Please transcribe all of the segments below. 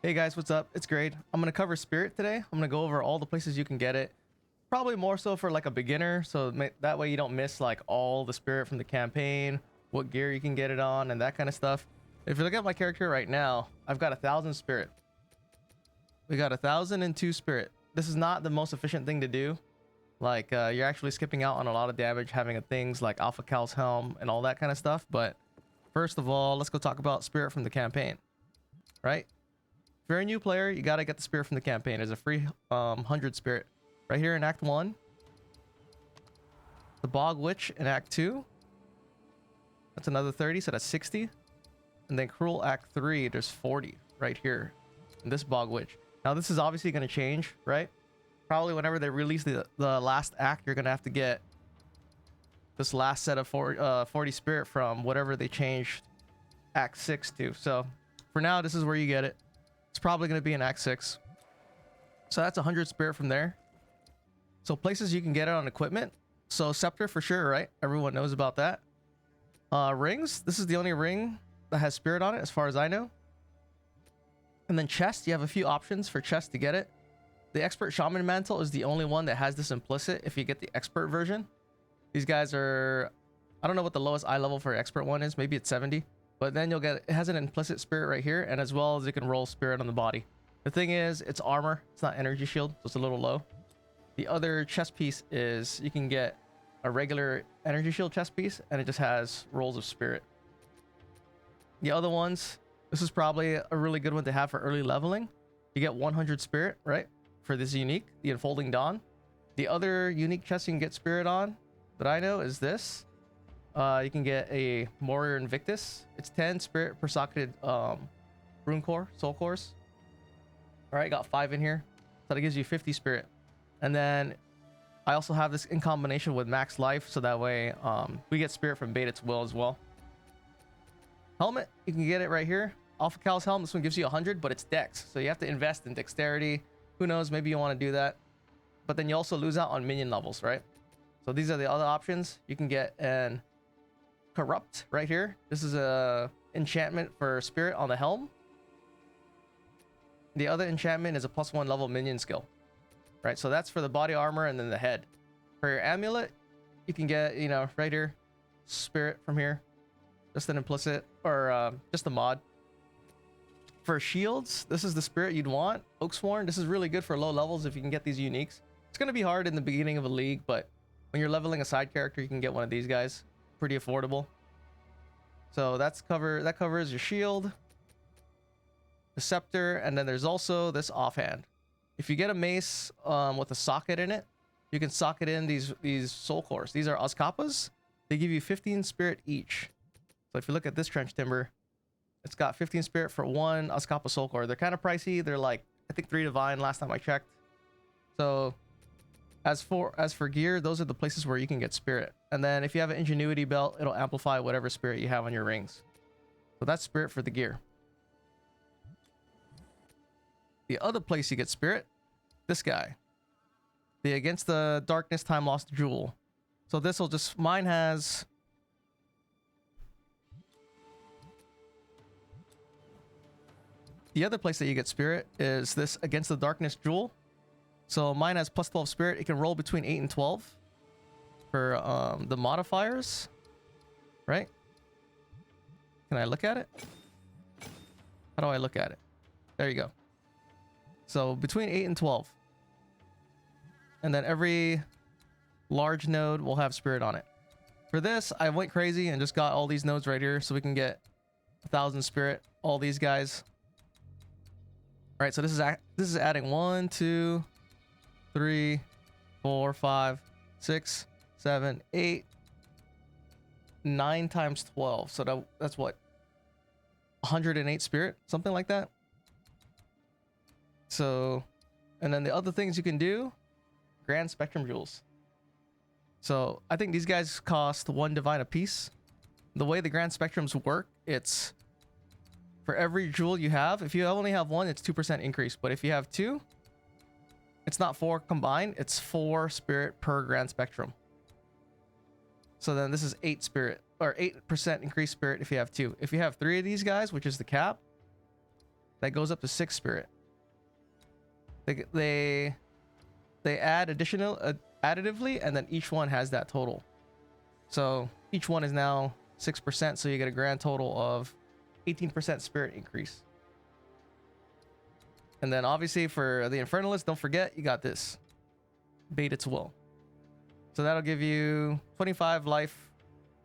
Hey guys, what's up? It's Grade. I'm going to cover Spirit today. I'm going to go over all the places you can get it. Probably more so for like a beginner, so that way you don't miss like all the Spirit from the campaign, what gear you can get it on, and that kind of stuff. If you look at my character right now, I've got 1,000 Spirit. We got 1,002 Spirit. This is not the most efficient thing to do. Like, you're actually skipping out on a lot of damage having things like Alpha Cal's Helm and all that kind of stuff. But first of all, let's go talk about Spirit from the campaign, right? If you're a new player, you got to get the Spirit from the campaign. There's a free 100 Spirit right here in Act 1. The Bog Witch in Act 2. That's another 30, so that's 60. And then Cruel Act 3, there's 40 right here in this Bog Witch. Now, this is obviously going to change, right? Probably whenever they release the last act, you're going to have to get this last set of 40 Spirit from whatever they changed Act 6 to. So for now, this is where you get it. It's probably going to be in Act 6. So that's 100 Spirit from there. So places you can get it on equipment. So Scepter for sure, right? Everyone knows about that. Rings. This is the only ring that has Spirit on it as far as I know. And then chest. You have a few options for chest to get it. The Expert Shaman Mantle is the only one that has this implicit if you get the Expert version. These guys are... I don't know what the lowest eye level for Expert one is. Maybe it's 70. But then you'll get... It has an implicit Spirit right here. And as well as you can roll Spirit on the body. The thing is, it's armor. It's not energy shield. So it's a little low. The other chest piece is... You can get a regular energy shield chest piece. And it just has rolls of Spirit. The other ones... This is probably a really good one to have for early leveling. You get 100 Spirit, right? For this unique, the Unfolding Dawn. The other unique chest you can get Spirit on that I know is this. You can get a Warrior Invictus. It's 10 Spirit per socketed rune core, soul cores. All right, got 5 in here. So that gives you 50 Spirit. And then I also have this in combination with Max Life, so that way we get Spirit from Bait Its Will as well. Helmet, you can get it right here. Alpha Cal's Helm, this one gives you 100, but it's Dex. So you have to invest in Dexterity. Who knows, maybe you want to do that. But then you also lose out on minion levels, right? So these are the other options. You can get an Corrupt right here. This is a enchantment for Spirit on the Helm. The other enchantment is a +1 level minion skill. Right, so that's for the body armor and then the head. For your amulet, you can get, you know, right here, Spirit from here. Just an implicit, or just a mod. For shields, this is the Spirit you'd want. Oaksworn, this is really good for low levels if you can get these uniques. It's going to be hard in the beginning of a league, but when you're leveling a side character, you can get one of these guys. Pretty affordable. So that covers your shield, the scepter, and then there's also this offhand. If you get a mace with a socket in it, you can socket in these soul cores. These are Azkapas. They give you 15 Spirit each. So if you look at this Trench Timber, it's got 15 Spirit for one Azkapa Soul Core. They're kind of pricey. They're like, I think 3 Divine last time I checked. So as for gear, those are the places where you can get Spirit. And then if you have an Ingenuity belt, it'll amplify whatever Spirit you have on your rings. So that's Spirit for the gear. The other place you get Spirit, this guy. The Against the Darkness Time Lost Jewel. So this will just... Mine has... The other place that you get Spirit is this Against the Darkness Jewel. So mine has +12 Spirit. It can roll between 8 and 12 for the modifiers, right? Can I look at it? How do I look at it? There you go. So between 8 and 12. And then every large node will have Spirit on it. For this, I went crazy and just got all these nodes right here so we can get 1,000 Spirit. All these guys. All right, so this is adding 1, 2, 3, 4, 5, 6, 7, 8, 9 times 12. So that's what? 108 Spirit, something like that. So, and then the other things you can do, Grand Spectrum Jewels. So I think these guys cost 1 Divine apiece. The way the Grand Spectrums work, it's... For every jewel you have, if you only have 1, it's 2% increase. But if you have 2, it's not 4 combined. It's 4 Spirit per Grand Spectrum. So then this is 8 Spirit. Or 8% increased Spirit if you have 2. If you have 3 of these guys, which is the cap, that goes up to 6 spirit. They add additively, and then each one has that total. So each one is now 6%, so you get a grand total of 18% spirit increase. And then obviously for the Infernalist, don't forget you got this. Bait its will. So that'll give you 25 life,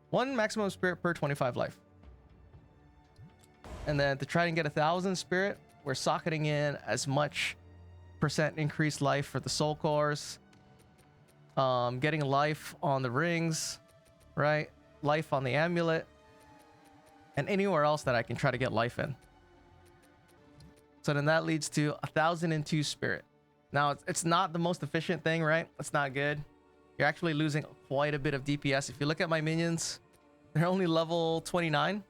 1 maximum spirit per 25 life. And then to try and get 1,000 spirit, we're socketing in as much percent increased life for the soul cores, getting life on the rings, right? Life on the amulet, and anywhere else that I can try to get life in. So then that leads to 1,002 spirit. Now it's not the most efficient thing, right? It's not good. You're actually losing quite a bit of DPS. If you look at my minions, they're only level 29,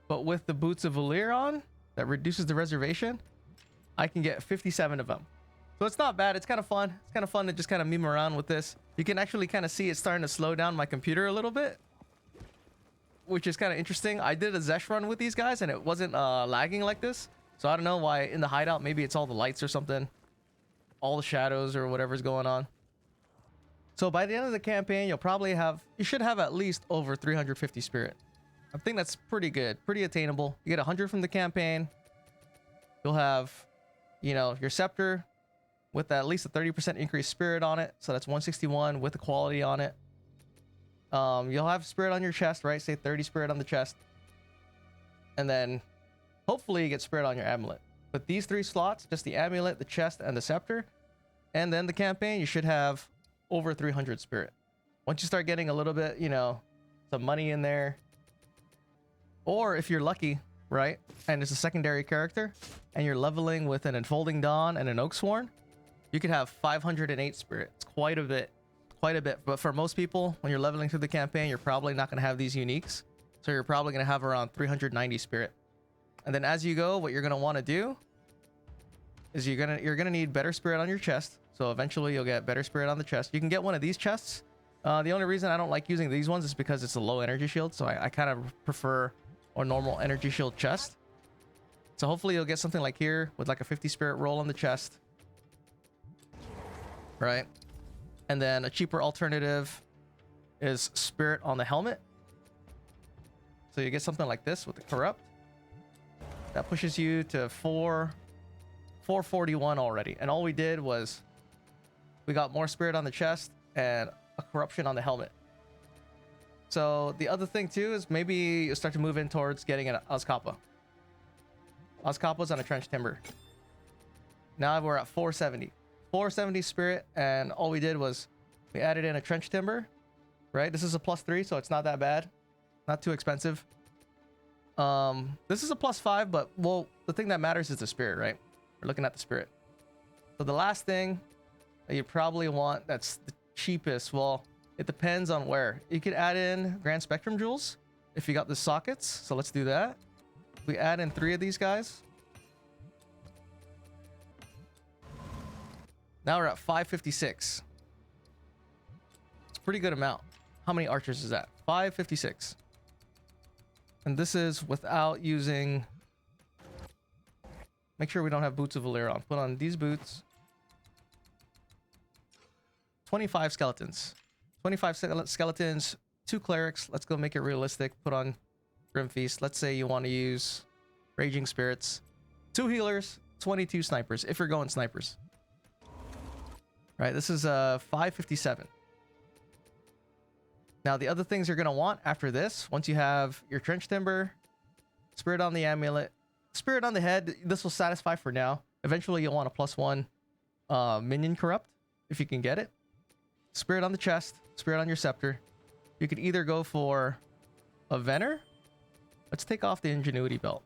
but with the Boots of Valir on, that reduces the reservation, I can get 57 of them. So it's not bad. It's kind of fun. It's kind of fun to just kind of meme around with this. You can actually kind of see it starting to slow down my computer a little bit, which is kind of interesting. I did a Xesht run with these guys and it wasn't lagging like this. So I don't know why in the hideout, maybe it's all the lights or something, all the shadows or whatever's going on. So by the end of the campaign, you should have at least over 350 spirit. I think that's pretty good, pretty attainable. You get 100 from the campaign. You'll have, you know, your scepter with at least a 30% increased spirit on it. So that's 161 with the quality on it. You'll have spirit on your chest, right? Say 30 spirit on the chest. And then hopefully you get spirit on your amulet. But these 3 slots, just the amulet, the chest, and the scepter, and then the campaign, you should have over 300 spirit. Once you start getting a little bit, you know, some money in there, or if you're lucky, right, and it's a secondary character, and you're leveling with an Enfolding Dawn and an Oaksworn, you could have 508 spirit. It's quite a bit. But for most people, when you're leveling through the campaign, you're probably not going to have these uniques. So you're probably going to have around 390 spirit. And then as you go, what you're going to want to do is you're going to need better spirit on your chest. So eventually you'll get better spirit on the chest. You can get one of these chests. The only reason I don't like using these ones is because it's a low energy shield. So I kind of prefer a normal energy shield chest. So hopefully you'll get something like here with like a 50 spirit roll on the chest. Right? And then a cheaper alternative is spirit on the helmet. So you get something like this with the corrupt. That pushes you to 441 already. And all we did was we got more spirit on the chest and a corruption on the helmet. So the other thing too is maybe you start to move in towards getting an Azkapa. Azkapa's on a trench timber. Now we're at 470. 470 spirit, and all we did was we added in a trench timber, right? This is a +3, so it's not that bad. Not too expensive. This is a +5, but well, the thing that matters is the spirit, right? We're looking at the spirit. So the last thing that you probably want that's the cheapest, well, it depends on where. You could add in Grand Spectrum Jewels if you got the sockets. So let's do that. We add in 3 of these guys. Now we're at 556. It's a pretty good amount. How many archers is that? 556. And this is without using... Make sure we don't have Boots of Valir on. Put on these boots. 25 skeletons. 25 skeletons, 2 clerics. Let's go make it realistic. Put on Grim Feast. Let's say you want to use Raging Spirits. 2 healers, 22 snipers, if you're going snipers. Right, this is 557. Now the other things you're going to want after this, once you have your trench timber, spirit on the amulet, spirit on the head, this will satisfy for now. Eventually you'll want a +1 minion corrupt if you can get it. Spirit on the chest, spirit on your scepter. You could either go for a Vener. Let's take off the Ingenuity belt,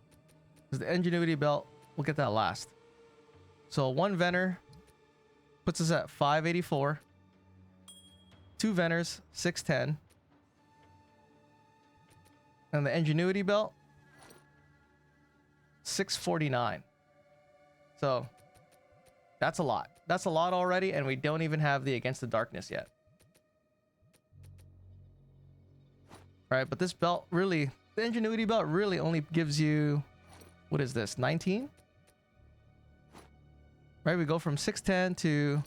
because the Ingenuity belt, we'll get that last. So 1 Vener puts us at 584. 2 Veners, 610. And the Ingenuity belt, 649. So that's a lot. That's a lot already, and we don't even have the Against the Darkness yet. All right, but this belt really, the Ingenuity belt really only gives you, what is this, 19? right? We go from 610 to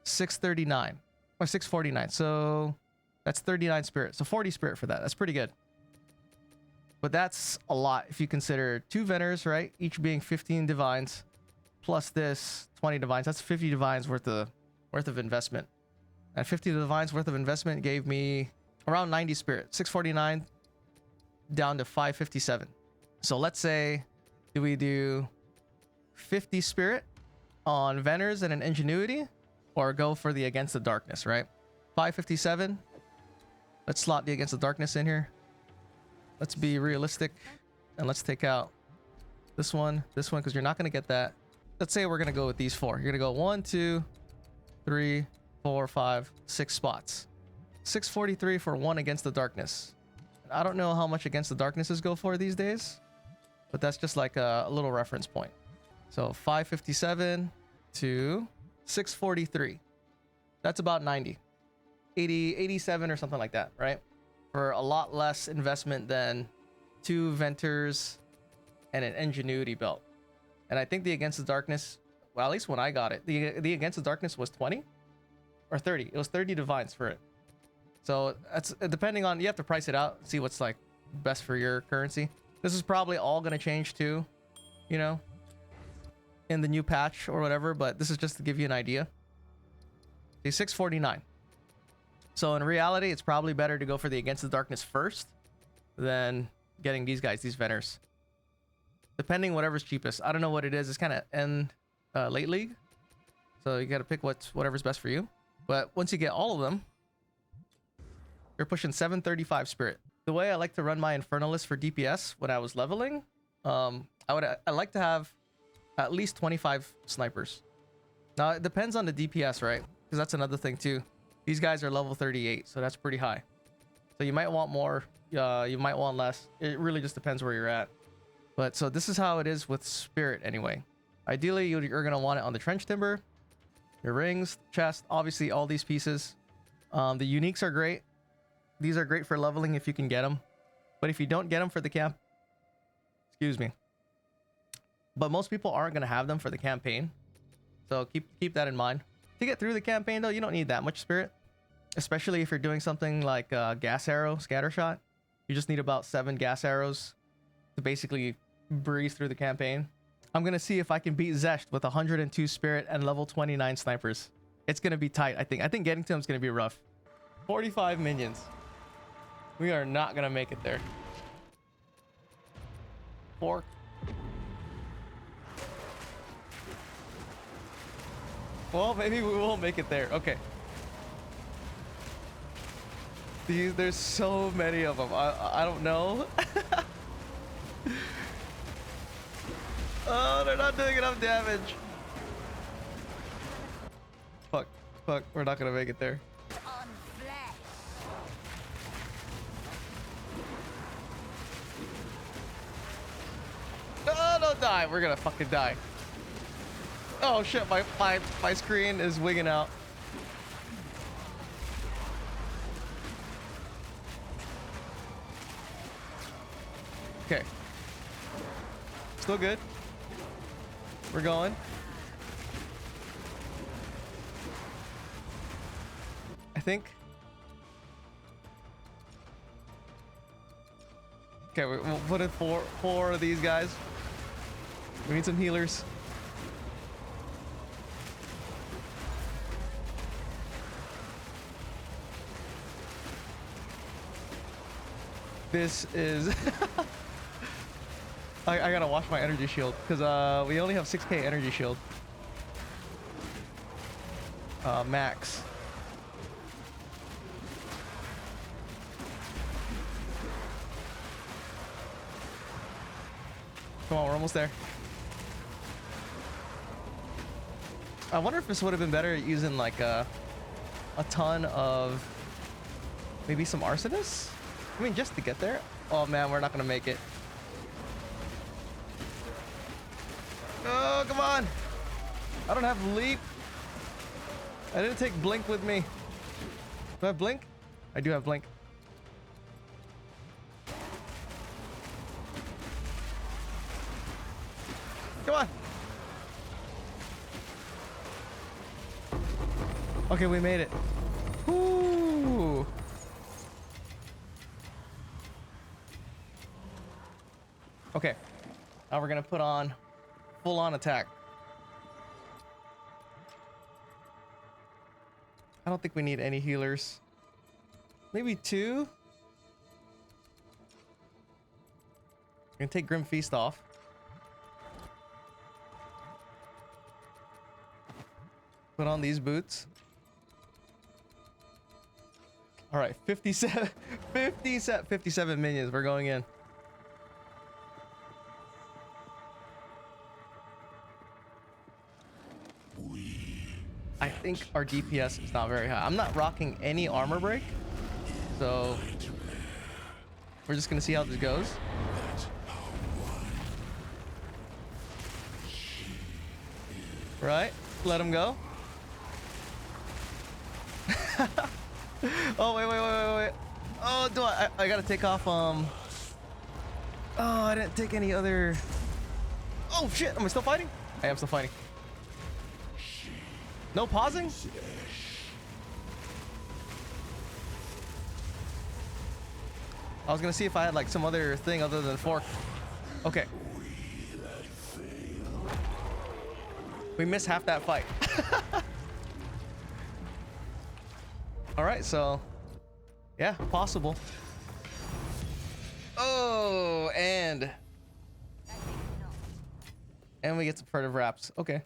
639 or 649. So that's 39 spirit. So 40 spirit for that. That's pretty good. But that's a lot if you consider 2 Veners, right? Each being 15 divines plus this 20 divines. That's 50 divines worth of investment. And 50 divines worth of investment gave me around 90 spirit. 649 down to 557. So let's say, do we do 50 spirit on Veners and an Ingenuity, or go for the Against the Darkness, right? 557. Let's slot the Against the Darkness in here. Let's be realistic and let's take out this one, because you're not going to get that. Let's say we're going to go with these 4. You're going to go 1, 2, 3, 4, 5, 6 spots. 643 for 1 Against the Darkness. I don't know how much Against the Darknesses go for these days, but that's just like a little reference point. So 557 to 643. That's about 90. 80, 87 or something like that, right? For a lot less investment than 2 Venters and an Ingenuity belt. And I think the Against the Darkness, well, at least when I got it, the Against the Darkness was 20 or 30. It was 30 divines for it. So that's depending on, you have to price it out, see what's like best for your currency. This is probably all going to change too, you know, in the new patch or whatever, but this is just to give you an idea. See, 649. So in reality, it's probably better to go for the Against the Darkness first than getting these guys, these Veners. Depending whatever's cheapest. I don't know what it is. It's kind of end late league. So you got to pick whatever's best for you. But once you get all of them, you're pushing 735 spirit. The way I like to run my Infernalist for DPS when I was leveling, I like to have at least 25 snipers. Now it depends on the DPS, right? Because that's another thing too. These guys are level 38, so that's pretty high. So you might want more, you might want less. It really just depends where you're at. But so this is how it is with spirit anyway. Ideally, you're gonna want it on the trench timber, your rings, chest, obviously all these pieces. The uniques are great. These are great for leveling if you can get them. But if you don't get them for the camp, excuse me. But most people aren't gonna have them for the campaign. So keep that in mind. To get through the campaign though, you don't need that much spirit. Especially if you're doing something like gas arrow, scatter shot. You just need about 7 gas arrows to basically breeze through the campaign. I'm gonna see if I can beat Xesht with 102 spirit and level 29 snipers. It's gonna be tight, I think. I think getting to him is gonna be rough. 45 minions. We are not gonna make it there. 4. Well, maybe we will make it there. Okay. There's so many of them. I don't know. Oh, they're not doing enough damage. Fuck. We're not gonna make it there. No, don't die. We're gonna fucking die. Oh shit, my screen is wigging out. Okay. Still good. We're going. I think. Okay, we'll put in four of these guys. We need some healers. This is I gotta watch my energy shield because we only have 6k energy shield. Max. Come on, we're almost there. I wonder if this would have been better using like a ton of maybe some arsonists. I mean, just to get there. Oh man, we're not gonna make it. Oh, come on. I don't have leap. I didn't take blink with me. Do I have blink? I do have blink. Come on. Okay, we made it. Woo! Okay. Now we're gonna put on full-on attack. I don't think we need any healers. Maybe 2. We're gonna take Grim Feast off. Put on these boots. All right, 57 minions. We're going in. I think our DPS is not very high. I'm not rocking any armor break, so we're just gonna see how this goes. Right, let him go. Oh wait. Oh, do I gotta take off. Oh, I didn't take any other. Oh shit! Am I still fighting? I am still fighting. No pausing? I was gonna see if I had like some other thing other than fork. Okay. We missed half that fight. All right, so yeah, possible. Oh, and we get some furtive wraps. Okay.